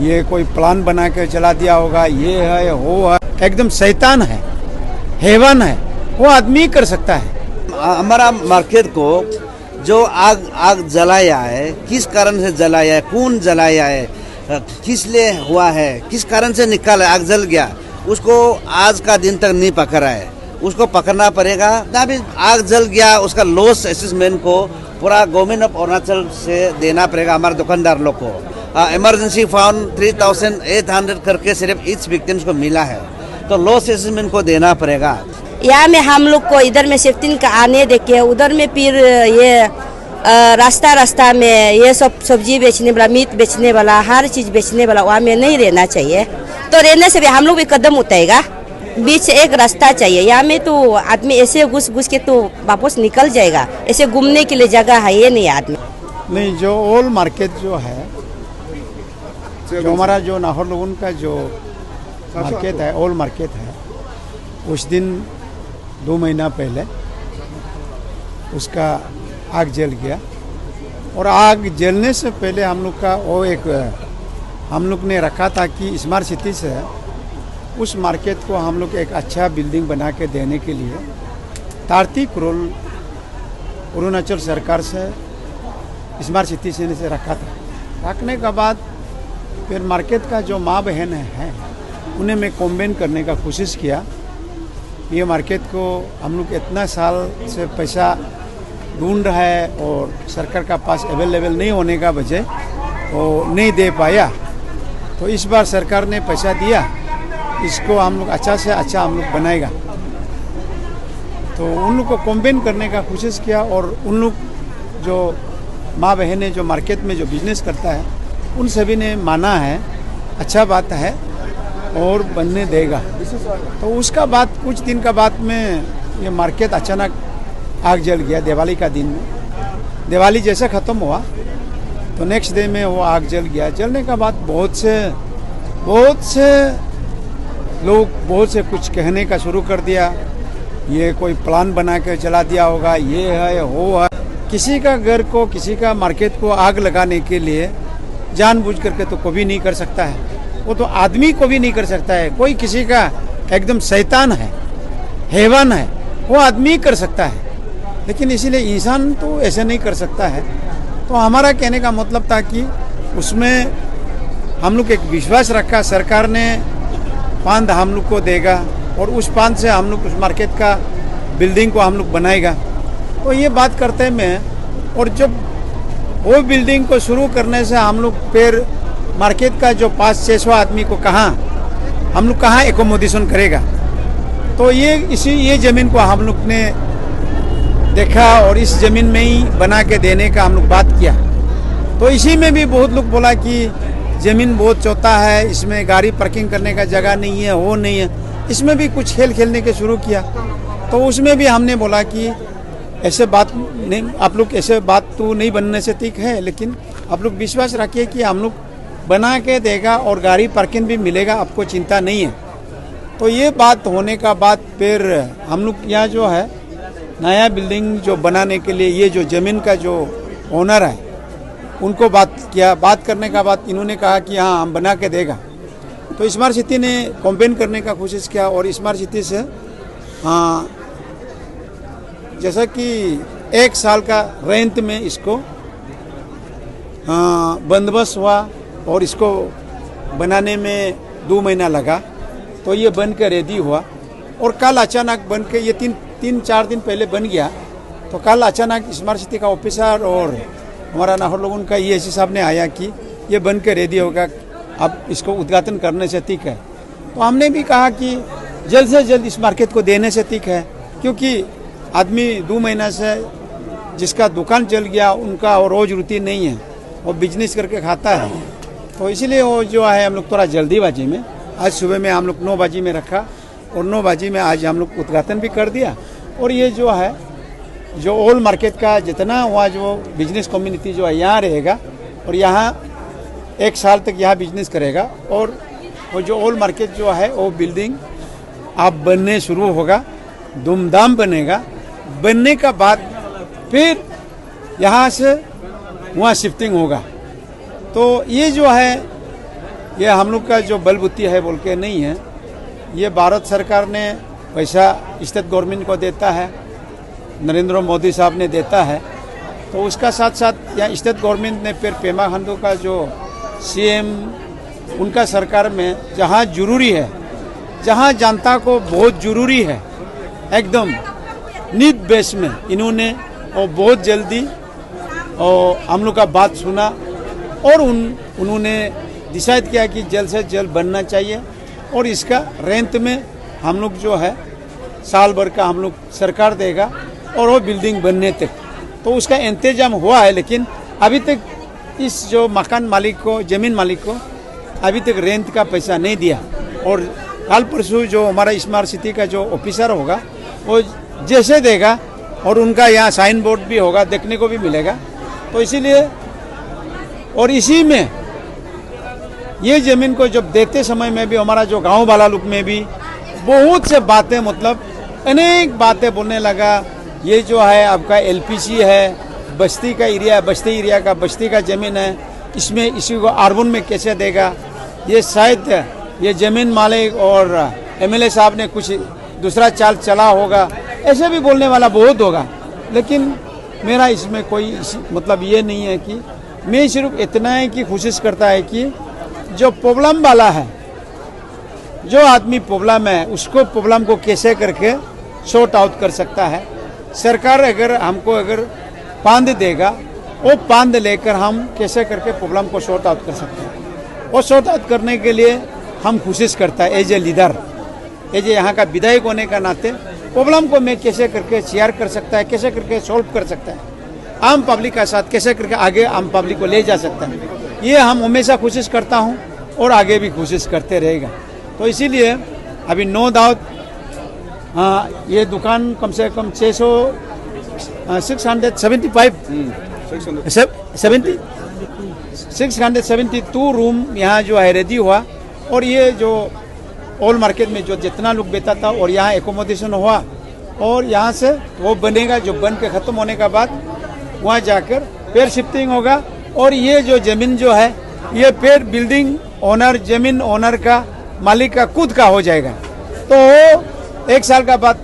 ये कोई प्लान बना के चला दिया होगा, ये है वो है, एकदम शैतान है, हैवान है, वो आदमी कर सकता है। हमारा मार्केट को जो आग जलाया है, किस कारण से जलाया है, कौन जलाया है, किस लिए हुआ है, किस कारण से निकाला आग जल गया, उसको आज का दिन तक नहीं पकड़ा है। उसको पकड़ना पड़ेगा। ना भी आग जल गया उसका लॉस असेसमेंट को पूरा गवर्नमेंट ऑफ अरुणाचल से देना पड़ेगा हमारे दुकानदार लोग को। इमरजेंसी फंड 3800 करके सिर्फ इस विक्टिम्स को मिला है, तो लॉस असेसमेंट को देना पड़ेगा। यहाँ में हम लोग को इधर में शिफ्टिंग का आने देखे, उधर में फिर ये रास्ता में ये सब सब्जी बेचने वाला, मीट बेचने वाला, हर चीज बेचने वाला वहाँ में नहीं रहना चाहिए। तो रहने से भी हम लोग भी कदम उठाएगा। बीच एक रास्ता चाहिए। यहाँ में तो आदमी ऐसे घुस के तो वापस निकल जाएगा, ऐसे घूमने के लिए जगह है ये नहीं आदमी। नहीं, जो ओल्ड मार्केट जो है, जो हमारा जो नाहरलगुन का जो मार्केट है, ओल्ड मार्केट है, उस दिन 2 महीना पहले उसका आग जल गया। और आग जलने से पहले हम लोग का वो एक हम लोग ने रखा था कि स्मार्ट सिटी से उस मार्केट को हम लोग एक अच्छा बिल्डिंग बना के देने के लिए 30 करोड़ अरुणाचल सरकार से स्मार्ट सिटी से रखा था। रखने के बाद फिर मार्केट का जो माँ बहन है उन्हें मैं कॉम्बाइन करने का कोशिश किया। ये मार्केट को हम लोग इतना साल से पैसा ढूंढ रहा है और सरकार का पास अवेलेबल नहीं होने का वजह वो नहीं दे पाया। तो इस बार सरकार ने पैसा दिया, इसको हम लोग अच्छा से अच्छा हम लोग बनाएगा। तो उन लोग को कॉम्बाइन करने का कोशिश किया और उन लोग जो माँ बहनें जो मार्केट में जो बिजनेस करता है उन सभी ने माना है, अच्छा बात है और बनने देगा। तो उसका बाद कुछ दिन का बाद में ये मार्केट अचानक आग जल गया। दिवाली का दिन में, दिवाली जैसे ख़त्म हुआ तो नेक्स्ट डे में वो आग जल गया। जलने का बाद बहुत से लोग बहुत से कुछ कहने का शुरू कर दिया, ये कोई प्लान बना के चला दिया होगा, ये है वो है। किसी का घर को, किसी का मार्केट को आग लगाने के लिए जानबूझ करके तो कभी नहीं कर सकता है, वो तो आदमी को भी नहीं कर सकता है। कोई किसी का एकदम शैतान है, हैवान है, वो आदमी कर सकता है, लेकिन इसीलिए इंसान तो ऐसे नहीं कर सकता है। तो हमारा कहने का मतलब था कि उसमें हम लोग एक विश्वास रखा, सरकार ने फंड हम लोग को देगा और उस फंड से हम लोग उस मार्केट का बिल्डिंग को हम लोग बनाएगा। तो ये बात करते में, और जब वो बिल्डिंग को शुरू करने से हम लोग फिर मार्केट का जो 500-600 आदमी को हम लोग कहाँ एकोमोडेशन करेगा। तो ये ज़मीन को हम लोग ने देखा और इस ज़मीन में ही बना के देने का हम लोग बात किया। तो इसी में भी बहुत लोग बोला कि ज़मीन बहुत चौता है, इसमें गाड़ी पार्किंग करने का जगह नहीं है, वो नहीं है। इसमें भी कुछ खेल खेलने के शुरू किया। तो उसमें भी हमने बोला कि ऐसे बात नहीं, आप लोग ऐसे बात तो नहीं बनने से ठीक है, लेकिन आप लोग विश्वास रखिए कि हम लोग बना के देगा और गाड़ी पार्किंग भी मिलेगा, आपको चिंता नहीं है। तो ये बात होने का बाद फिर हम लोग यहाँ जो है नया बिल्डिंग जो बनाने के लिए ये जो ज़मीन का जो ओनर है उनको बात किया। बात करने का बाद इन्होंने कहा कि हाँ हम बना के देगा। तो स्मार्ट सिटी ने कॉम्बाइन करने का कोशिश किया और स्मार्ट सिटी से हाँ जैसा कि 1 साल का रेंट में इसको बंदोबस्त हुआ और इसको बनाने में 2 महीना लगा। तो ये बन के रेडी हुआ और कल अचानक बन के ये 3-4 दिन पहले बन गया। तो कल अचानक स्मार्ट सिटी का ऑफिसर और हमारा नाहरलगुन का ये साहब ने आया कि ये बन के रेडी होगा, अब इसको उद्घाटन करने से ठीक है। तो हमने भी कहा कि जल्द से जल्द इस मार्केट को देने से ठीक है, क्योंकि आदमी 2 महीना से जिसका दुकान चल गया उनका और रोज रोटी नहीं है, वो बिजनेस करके खाता है। तो इसलिए वो जो है हम लोग थोड़ा जल्दीबाजी में आज सुबह में हम लोग 9 बजे में रखा और 9 बजे में आज हम लोग उद्घाटन भी कर दिया। और ये जो है जो ओल्ड मार्केट का जितना हुआ जो बिजनेस कम्युनिटी जो है यहाँ रहेगा और यहाँ 1 साल तक यहाँ बिजनेस करेगा। और वो जो ओल्ड मार्केट जो है वो बिल्डिंग अब बनने शुरू होगा, धूमधाम बनेगा। बनने का बाद फिर यहाँ से वहाँ शिफ्टिंग होगा। तो ये जो है ये हम लोग का जो बलबुद्धि है बोल के नहीं है। ये भारत सरकार ने पैसा स्टेट गवर्नमेंट को देता है, नरेंद्र मोदी साहब ने देता है, तो उसका साथ साथ यहाँ स्टेट गवर्नमेंट ने फिर पेमा खांडू का जो सीएम उनका सरकार में जहाँ जरूरी है, जहाँ जनता को बहुत जरूरी है, एकदम नीड बेस में इन्होंने और बहुत जल्दी और हम लोग का बात सुना और उन्होंने डिसाइड किया कि जल्द से जल्द बनना चाहिए। और इसका रेंट में हम लोग जो है साल भर का हम लोग सरकार देगा और वो बिल्डिंग बनने तक तो उसका इंतजाम हुआ है। लेकिन अभी तक इस जो मकान मालिक को, ज़मीन मालिक को अभी तक रेंट का पैसा नहीं दिया। और कल परसों जो हमारा स्मार्ट सिटी का जो ऑफिसर होगा वो जैसे देगा और उनका यहाँ साइन बोर्ड भी होगा, देखने को भी मिलेगा। तो इसीलिए और इसी में ये ज़मीन को जब देते समय में भी हमारा जो गांव वाला लोग में भी बहुत से बातें, मतलब अनेक बातें बोलने लगा। ये जो है आपका एलपीसी है, बस्ती का एरिया है, बस्ती एरिया का बस्ती का ज़मीन है, इसमें इसी को अर्बन में कैसे देगा। ये शायद ये ज़मीन मालिक और एमएलए साहब ने कुछ दूसरा चाल चला होगा, ऐसे भी बोलने वाला बहुत होगा। लेकिन मेरा इसमें कोई मतलब ये नहीं है कि मैं सिर्फ इतना है कि कोशिश करता है कि जो प्रॉब्लम वाला है, जो आदमी प्रॉब्लम है, उसको प्रॉब्लम को कैसे करके सॉर्ट आउट कर सकता है। सरकार अगर हमको अगर पांद देगा, वो पांद लेकर हम कैसे करके प्रॉब्लम को सॉर्ट आउट कर सकते हैं। और सॉर्ट आउट करने के लिए हम कोशिश करता है as a leader, as a यहाँ का विधायक होने का नाते प्रॉब्लम को मैं कैसे करके शेयर कर सकता है, कैसे करके सॉल्व कर सकता है, आम पब्लिक का साथ कैसे करके आगे आम पब्लिक को ले जा सकता है। ये हम हमेशा कोशिश करता हूँ और आगे भी कोशिश करते रहेगा। तो इसीलिए अभी नो डाउट ये दुकान कम से कम 672 रूम यहाँ जो है रेडी हुआ। और ये जो ओल्ड मार्केट में जो जितना लोग बेचा था और यहाँ एकोमोडेशन हुआ और यहाँ से वो बनेगा, जो बन के ख़त्म होने के बाद वहाँ जाकर फिर शिफ्टिंग होगा। और ये जो ज़मीन जो है ये फिर बिल्डिंग ओनर, ज़मीन ओनर का, मालिक का खुद का हो जाएगा। तो 1 साल का बाद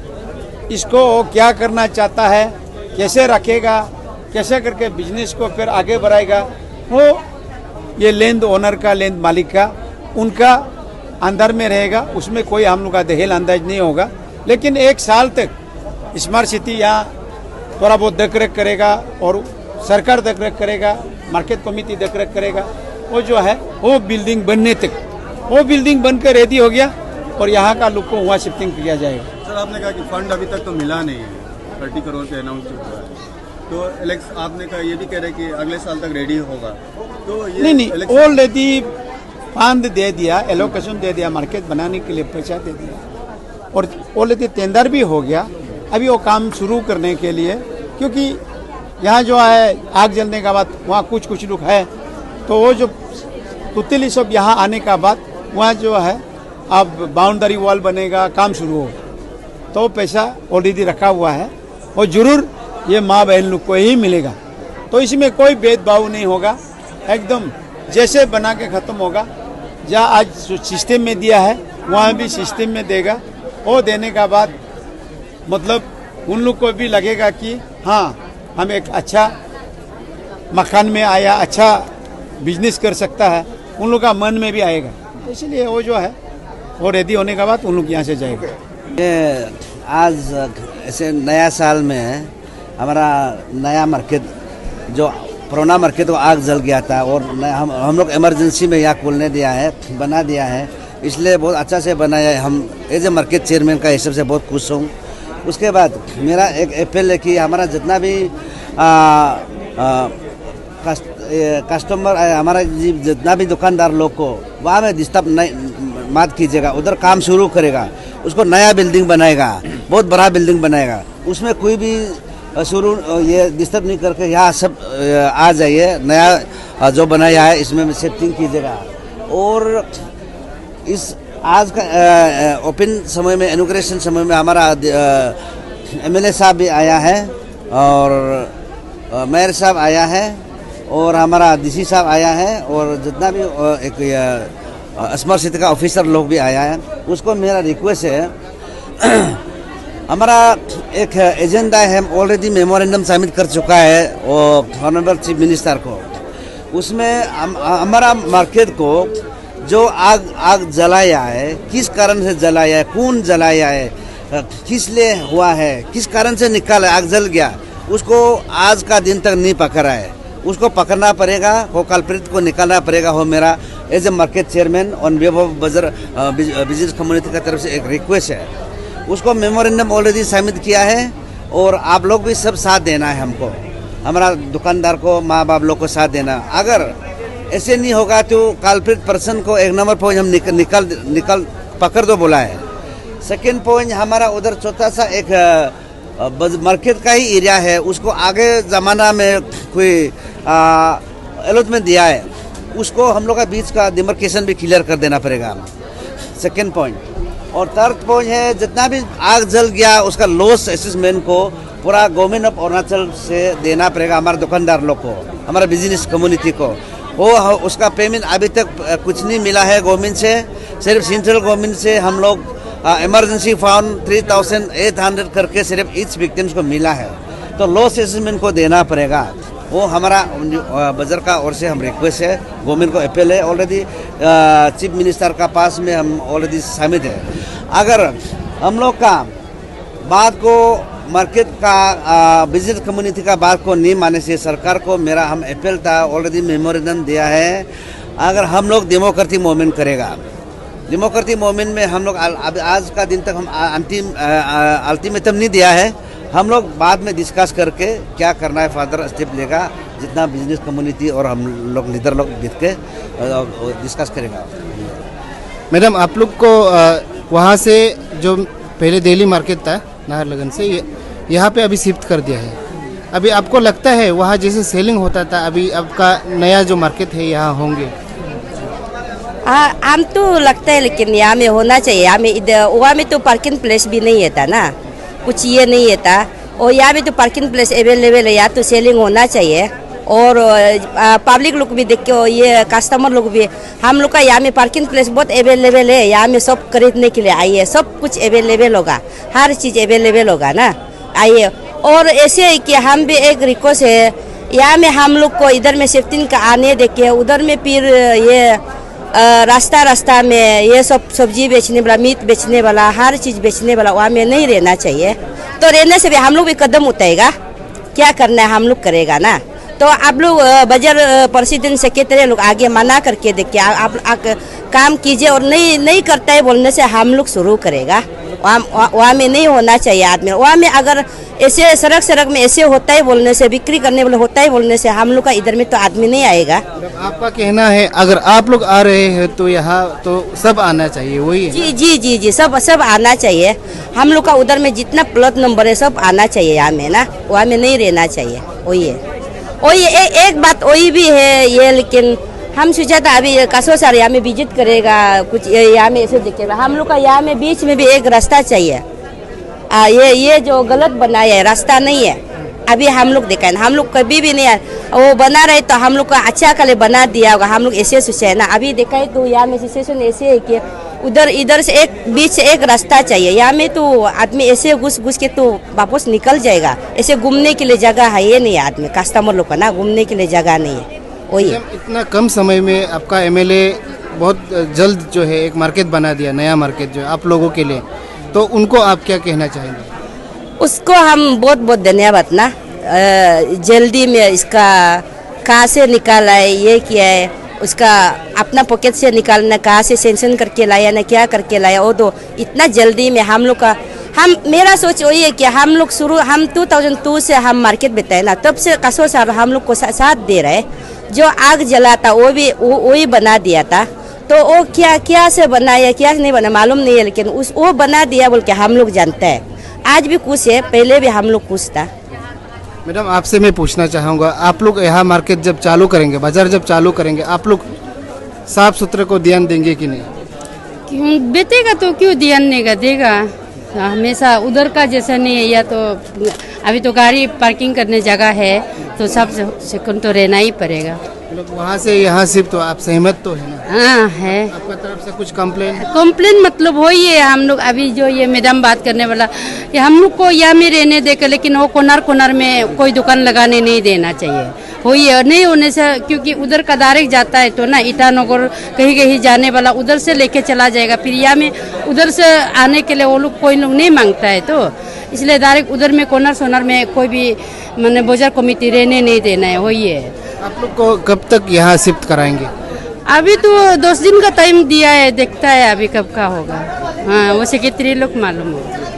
इसको क्या करना चाहता है, कैसे रखेगा, कैसे करके बिजनेस को फिर आगे बढ़ाएगा, वो ये लैंड ओनर का, लैंड मालिक का, उनका अंदर में रहेगा। उसमें कोई हम लोग का दहेल अंदाज नहीं होगा। लेकिन 1 साल तक स्मार्ट सिटी यहाँ थोड़ा बहुत देख रेख करेगा और सरकार देख रेख करेगा, मार्केट कमेटी देख रेख करेगा। वो जो है वो बिल्डिंग बनने तक, वो बिल्डिंग बनकर रेडी हो गया और यहाँ का लोग को वहाँ शिफ्टिंग किया जाएगा। सर आपने कहा कि फंड अभी तक तो मिला नहीं है, 30 करोड़ के अनाउंस हुआ है, तो आपने कहा ये भी कह रहे कि अगले साल तक रेडी होगा। तो ये नहीं ऑलरेडी फंड दे दिया, एलोकेशन दे दिया, मार्केट बनाने के लिए पैसा दे दिया और ऑलरेडी टेंडर भी हो गया। अभी वो काम शुरू करने के लिए, क्योंकि यहाँ जो है आग जलने के बाद वहाँ कुछ लोग है, तो वो जो तुतली सब यहाँ आने का बाद वहाँ जो है अब बाउंड्री वॉल बनेगा, काम शुरू हो, तो पैसा ऑलरेडी रखा हुआ है और जरूर ये माँ बहन लोग को ही मिलेगा। तो इसमें कोई भेदभाव नहीं होगा, एकदम जैसे बना के ख़त्म होगा। जहाँ आज सिस्टम में दिया है वहाँ भी सिस्टम में देगा। वो देने का बाद मतलब उन लोग को भी लगेगा कि हाँ हम एक अच्छा मकान में आया, अच्छा बिजनेस कर सकता है, उन लोग का मन में भी आएगा। इसलिए वो जो है वो रेडी होने के बाद उन लोग यहाँ से जाएगा। ये आज ऐसे नया साल में हमारा नया मार्केट, जो पुराना मार्केट वो आग जल गया था और हम लोग इमरजेंसी में यहाँ खोलने दिया है, बना दिया है, इसलिए बहुत अच्छा से बनाया है। हम एज ए मार्केट चेयरमैन का हिसाब से बहुत खुश हूँ। उसके बाद मेरा एक अपील है कि हमारा जितना भी कस्टमर, हमारा जितना भी दुकानदार लोग को वहाँ में डिस्टर्ब नहीं मत कीजिएगा। उधर काम शुरू करेगा, उसको नया बिल्डिंग बनाएगा, बहुत बड़ा बिल्डिंग बनाएगा, उसमें कोई भी शुरू ये डिस्टर्ब नहीं करके यहाँ सब आ जाइए। नया जो बनाया है इसमें शिफ्टिंग कीजिएगा। और इस आज का ओपन समय में, इनॉग्रेशन समय में हमारा एमएलए साहब भी आया है और मेयर साहब आया है और हमारा डीसी साहब आया है और जितना भी एक स्मार्ट सिटी का ऑफिसर लोग भी आया है। उसको मेरा रिक्वेस्ट है, हमारा एक एजेंडा है, हम ऑलरेडी मेमोरेंडम सबमिट कर चुका है और ऑनरेबल चीफ मिनिस्टर को। उसमें हमारा मार्केट को जो आग जलाया है, किस कारण से जलाया है, कौन जलाया है, किस लिए हुआ है, किस कारण से निकाला आग जल गया, उसको आज का दिन तक नहीं पकड़ा है। उसको पकड़ना पड़ेगा, वो कल्प्रिट को निकालना पड़ेगा। वो मेरा as a market chairman on behalf of बाजार बिजनेस कम्युनिटी की तरफ से एक रिक्वेस्ट है। उसको मेमोरेंडम ऑलरेडी सबमिट किया है और आप लोग भी सब साथ देना है हमको, हमारा दुकानदार को, माँ बाप लोग को साथ देना। अगर ऐसे नहीं होगा तो कल्प्रिट पर्सन को एक नंबर पॉइंट हम निकल पकड़ दो बोला है। सेकेंड पॉइंट, हमारा उधर छोटा सा एक मार्केट का ही एरिया है, उसको आगे ज़माना में कोई अलॉटमेंट दिया है, उसको हम लोग का बीच का डिमार्केशन भी क्लियर कर देना पड़ेगा। Second point. और थर्ड पॉइंट है, जितना भी आग जल गया उसका लॉस असेसमेंट को पूरा गवर्नमेंट ऑफ अरुणाचल से देना पड़ेगा हमारे दुकानदार लोग को, हमारा बिजनेस कम्युनिटी को। वो उसका पेमेंट अभी तक कुछ नहीं मिला है गवर्नमेंट से, सिर्फ सेंट्रल गवर्नमेंट से हम लोग इमरजेंसी फंड 3800 करके सिर्फ ईच विक्टिम्स को मिला है। तो लॉस असेसमेंट को देना पड़ेगा। वो हमारा बाजार का ओर से हम रिक्वेस्ट है, गवर्नमेंट को अपील है। ऑलरेडी चीफ मिनिस्टर का पास में हम ऑलरेडी सबमिट है। अगर हम लोग का बात को, मार्केट का, बिजनेस कम्युनिटी का बात को नहीं माने से सरकार को मेरा हम अपील था, ऑलरेडी मेमोरेंडम दिया है। अगर हम लोग डेमोक्रेटिक मूवमेंट करेगा, डेमोक्रेटिक मूवमेंट में हम लोग आज का दिन तक हम अल्टीमेटम नहीं दिया है, हम लोग बाद में डिस्कस करके क्या करना है फर्दर स्टेप लेगा, जितना बिजनेस कम्युनिटी और हम लोग लीडर लोग बैठ के डिस्कस करेगा। मैडम, आप लोग को वहाँ से जो पहले दिल्ली मार्केट था नाहरलगुन से यहाँ पे अभी शिफ्ट कर दिया है। अभी आपको लगता है वहाँ जैसे सेलिंग होता था, अभी आपका नया जो मार्केट है यहाँ होंगे? हाँ, हम तो लगता है, लेकिन यहाँ में होना चाहिए। यहाँ में वहाँ में तो पार्किंग प्लेस भी नहीं था ना, कुछ ये नहीं था। और यहाँ में तो पार्किंग प्लेस अवेलेबल है, यहाँ तो सेलिंग होना चाहिए। और पब्लिक लोग भी देख के, ये कस्टमर लोग भी, हम लोग का यहाँ में पार्किंग प्लेस बहुत अवेलेबल है। यहाँ में सब खरीदने के लिए आइए, सब कुछ अवेलेबल होगा, हर चीज़ अवेलेबल होगा ना, आइए। और ऐसे है कि हम भी एक रिक्वेस्ट है, यहाँ में हम लोग को इधर में शिफ्टिंग का आने देखे, उधर में फिर ये रास्ता में ये सब सब्जी बेचने वाला, मीट बेचने वाला, हर चीज़ बेचने वाला वहाँ में नहीं रहना चाहिए। तो रहने से भी हम लोग भी कदम उठाएगा, क्या करना है हम लोग करेगा ना। तो आप लोग बाजार प्रेसिडेंट सेक्रेटरी लोग आगे मना करके देखिए, आप काम कीजिए। और नहीं करता है बोलने से हम लोग शुरू करेगा। वहाँ में नहीं होना चाहिए आदमी। वहाँ में अगर ऐसे सड़क में ऐसे होता है बोलने से, बिक्री करने वाले होता है बोलने से, हम लोग का इधर में तो आदमी नहीं आएगा। आपका कहना है अगर आप लोग आ रहे हैं तो यहाँ तो सब आना चाहिए, वही है? जी, सब आना चाहिए। हम लोग का उधर में जितना प्लॉट नंबर है सब आना चाहिए यहाँ में ना, वहाँ में नहीं रहना चाहिए। वही है, एक बात वही भी है ये, लेकिन हम सोचा था अभी कसो सर यहाँ में विजिट करेगा, कुछ यहाँ में ऐसे दिखेगा। हम लोग का यहाँ में बीच में भी एक रास्ता चाहिए। ये जो गलत बनाया है रास्ता नहीं है, अभी हम लोग देखा है, हम लोग कभी भी नहीं आए, वो बना रहे तो हम लोग का अच्छा कल बना दिया होगा। हम लोग ऐसे सोचे है ना, अभी देखा है तो यहाँ में सिचुएशन ऐसे है कि इधर से एक बीच से एक रास्ता चाहिए। यहाँ में तो आदमी ऐसे घुस के तो वापस निकल जाएगा, ऐसे घूमने के लिए जगह है ये नहीं है। आदमी कस्टमर लोग का ना घूमने के लिए जगह नहीं है। वही इतना कम समय में आपका एमएलए बहुत जल्द जो है एक मार्केट बना दिया, नया मार्केट जो है आप लोगों के लिए, तो उनको आप क्या कहना चाहेंगे? उसको हम बहुत धन्यवाद ना, जल्दी में इसका कहाँ से निकाला है, ये किया है, उसका अपना पॉकेट से निकालना, कहाँ से सेंक्शन करके लाया ना, क्या करके लाया, वो तो इतना जल्दी में हम लोग का, मेरा सोच वही है कि हम लोग हम 2002 से हम मार्केट बताए ना, तब से कसो साहब हम लोग को साथ दे रहे। जो आग जला था वो भी वही बना दिया था। तो वो क्या से बनाया, क्या नहीं बना मालूम नहीं है, लेकिन वो बना दिया बोल के हम लोग जानते हैं। आज भी कुछ है, पहले भी हम लोग कुछ था। मैडम, आपसे मैं पूछना चाहूँगा, आप लोग यहाँ मार्केट जब चालू करेंगे, बाजार जब चालू करेंगे, आप लोग साफ सुथरे को ध्यान देंगे कि नहीं? क्यों बेचेगा तो क्यों ध्यान नहीं देगा, हमेशा उधर का जैसा नहीं है। या तो अभी तो गाड़ी पार्किंग करने जगह है तो सब सेकंड तो रहना ही पड़ेगा। लोग वहाँ से यहाँ शिफ्ट तो आप सहमत तो है ना? हाँ है। आपका तरफ से कुछ कंप्लेन? कंप्लेन मतलब वही है, हम लोग अभी जो ये मैडम बात करने वाला, ये हम लोग को यहाँ में रहने देकर, लेकिन वो कोनार में कोई दुकान लगाने नहीं देना चाहिए। वही है, नहीं होने से, क्योंकि उधर का डायरेक्ट जाता है तो ना ईटानगर कहीं कहीं जाने वाला उधर से लेके चला जाएगा, फिर यहाँ में उधर से आने के लिए वो लोग कोई लोग नहीं मांगता है, तो इसलिए डायरेक्ट उधर में कोनार में कोई भी मैंने बाजार कमेटी रहने नहीं देना है। वही है। आप लोग को कब तक यहाँ शिफ्ट कराएंगे? अभी तो 10 दिन का टाइम दिया है, देखता है अभी कब का होगा। हाँ, वो सेक्रेटरी लोग मालूम होगा।